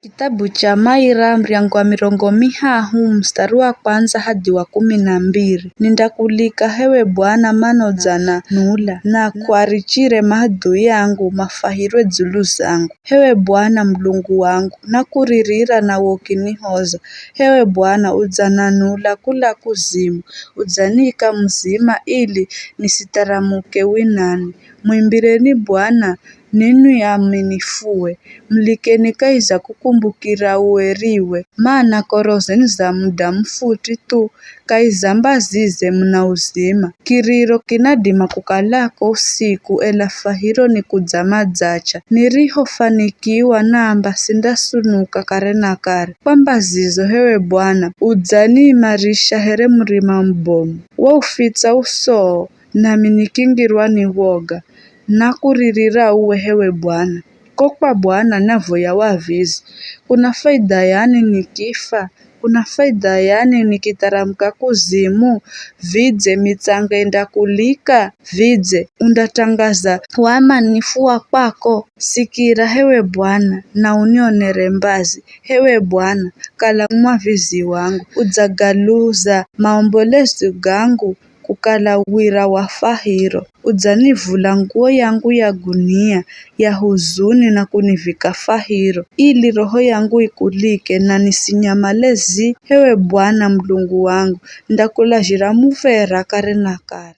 Kitabu cha Maira mriango wa mirongo mihahu mstari wa kwanza hadi wa 12. Nindakulika hewe Bwana manojana nula na kuarichire maadui yangu mafahirwe dzulu zangu. Hewe Bwana Mlungu wangu nakuririra na wokinihoza. Hewe Bwana udzananula kula kuzimu, udzanika mzima ili nisitaramuke winani. Mwimbireni Bwana ninu yaminifue, mlikeni kaiza kukumbukira uweriwe, maana korozeni za muda mfuti tu, kaiza mbazize mna uzima. Kiriro kinadima kukalako usiku, ela fahiro ni kudzama dzacha. Niriho fanikiwa namba sindasunuka kare na kare. Kwamba zizo hewe Bwana, udzani imarisha here mrima mbomu. Waufitsa usoo, nami nikingirwa ni woga. Nakuririra uwe hewe Bwana. Kokwa Bwana navoya wavizi. Kuna faida yani nikifa? Kuna faida yani nikitaramka kuzimu? Vidze mitsanga indakulika? Vidze undatangaza waaminifu kwako? Sikira hewe Bwana na unionere mbazi. Hewe Bwana kala mwavizi wangu. Udzagaluza maombolezo gangu kukala wira wa fahiro. Udzanivula nguo yangu ya gunia ya huzuni na kunivika fahiro, ili roho yangu ikulike na nisinyamalezi. Hewe Bwana Mlungu wangu ndakulajira muvera kare na kare.